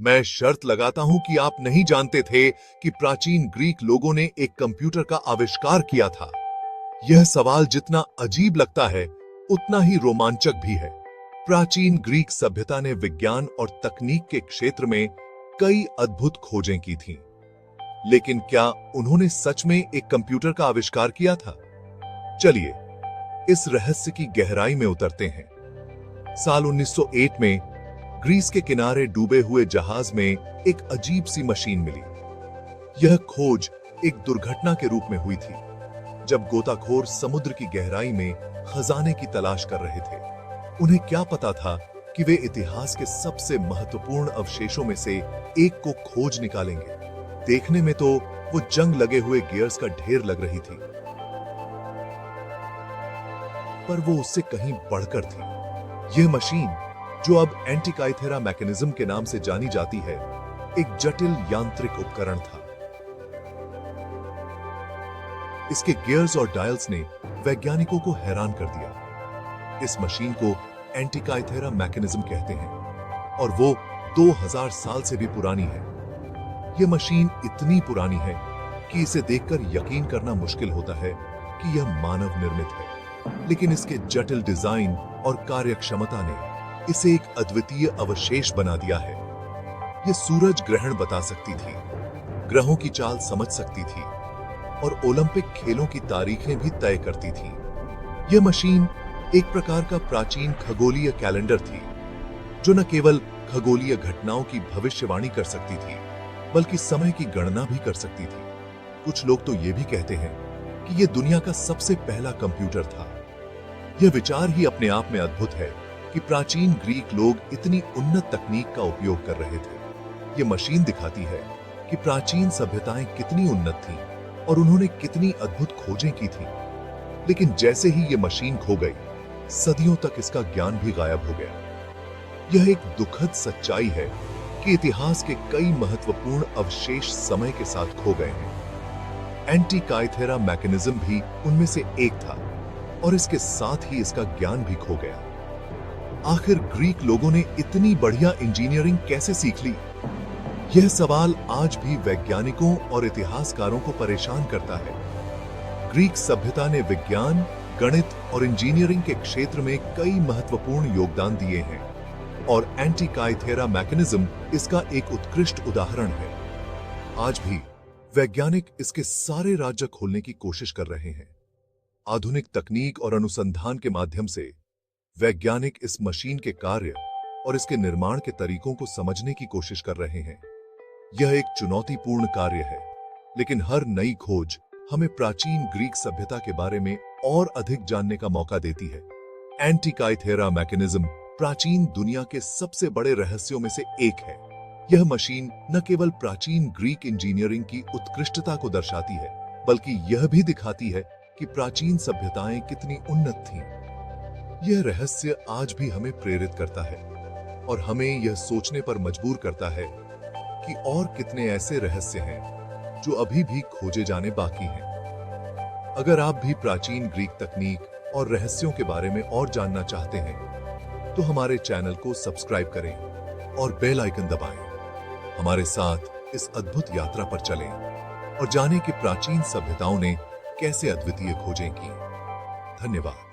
मैं शर्त लगाता हूं कि आप नहीं जानते थे कि प्राचीन ग्रीक लोगों ने एक कंप्यूटर का आविष्कार किया था। यह सवाल जितना अजीब लगता है, उतना ही रोमांचक भी है। प्राचीन ग्रीक सभ्यता ने विज्ञान और तकनीक के क्षेत्र में कई अद्भुत खोजें की थीं। लेकिन क्या उन्होंने सच में एक कंप्यूटर का आविष्कार किया था? चलिए इस रहस्य की गहराई में उतरते हैं। साल 1908 में ग्रीस के किनारे डूबे हुए जहाज में एक अजीब सी मशीन मिली। यह खोज एक दुर्घटना के रूप में हुई थी, जब गोताखोर समुद्र की गहराई में खजाने की तलाश कर रहे थे। उन्हें क्या पता था कि वे इतिहास के सबसे महत्वपूर्ण अवशेषों में से एक को खोज निकालेंगे। देखने में तो वो जंग लगे हुए गियर्स का ढेर लग रही थी, पर वो उससे कहीं बढ़कर थी। यह मशीन, जो अब एंटीकाइथेरा मैकेनिज्म के नाम से जानी जाती है, एक जटिल यांत्रिक उपकरण था। इसके गियर्स और डायल्स ने वैज्ञानिकों को हैरान कर दिया। इस मशीन को एंटीकाइथेरा मैकेनिज्म कहते हैं और वो 2000 साल से भी पुरानी है। यह मशीन इतनी पुरानी है कि इसे देखकर यकीन करना मुश्किल होता है कि यह मानव निर्मित है, लेकिन इसके जटिल डिजाइन और कार्यक्षमता ने इसे एक अद्वितीय अवशेष बना दिया है। यह सूरज ग्रहण बता सकती थी, ग्रहों की चाल समझ सकती थी और ओलंपिक खेलों की तारीखें भी तय करती थी। यह मशीन एक प्रकार का प्राचीन खगोलीय कैलेंडर थी, जो न केवल खगोलीय घटनाओं की भविष्यवाणी कर सकती थी, बल्कि समय की गणना भी कर सकती थी। कुछ लोग तो यह भी कहते हैं कि यह दुनिया का सबसे पहला कंप्यूटर था। यह विचार ही अपने आप में अद्भुत है कि प्राचीन ग्रीक लोग इतनी उन्नत तकनीक का उपयोग कर रहे थे। यह मशीन दिखाती है कि प्राचीन सभ्यताएं कितनी उन्नत थीं और उन्होंने कितनी अद्भुत खोजें की थीं। लेकिन जैसे ही यह मशीन खो गई, सदियों तक इसका ज्ञान भी गायब हो गया। यह एक दुखद सच्चाई है कि इतिहास के कई महत्वपूर्ण अवशेष समय के साथ खो गए हैं। एंटीकाइथेरा मैकेनिज्म भी उनमें से एक था और इसके साथ ही इसका ज्ञान भी खो गया। आखिर ग्रीक लोगों ने इतनी बढ़िया इंजीनियरिंग कैसे सीख ली? यह सवाल आज भी वैज्ञानिकों और इतिहासकारों को परेशान करता है। ग्रीक सभ्यता ने विज्ञान, गणित और इंजीनियरिंग के क्षेत्र में कई महत्वपूर्ण योगदान दिए हैं और एंटीकाइथेरा मैकेनिज्म इसका एक उत्कृष्ट उदाहरण है। आज भी वैज्ञानिक इसके सारे राज्य खोलने की कोशिश कर रहे हैं। आधुनिक तकनीक और अनुसंधान के माध्यम से वैज्ञानिक इस मशीन के कार्य और इसके निर्माण के तरीकों को समझने की कोशिश कर रहे हैं। यह एक चुनौतीपूर्ण कार्य है, लेकिन हर नई खोज हमें प्राचीन ग्रीक सभ्यता के बारे में और अधिक जानने का मौका देती है। एंटीकाइथेरा मैकेनिज्म प्राचीन दुनिया के सबसे बड़े रहस्यों में से एक है। यह मशीन न केवल प्राचीन ग्रीक इंजीनियरिंग की उत्कृष्टता को दर्शाती है, बल्कि यह भी दिखाती है कि प्राचीन सभ्यताएं कितनी उन्नत थीं। यह रहस्य आज भी हमें प्रेरित करता है और हमें यह सोचने पर मजबूर करता है कि और कितने ऐसे रहस्य हैं जो अभी भी खोजे जाने बाकी हैं। अगर आप भी प्राचीन ग्रीक तकनीक और रहस्यों के बारे में और जानना चाहते हैं, तो हमारे चैनल को सब्सक्राइब करें और बेल आइकन दबाएं। हमारे साथ इस अद्भुत यात्रा पर चलें और जानें कि प्राचीन सभ्यताओं ने कैसे अद्वितीय खोजें की। धन्यवाद।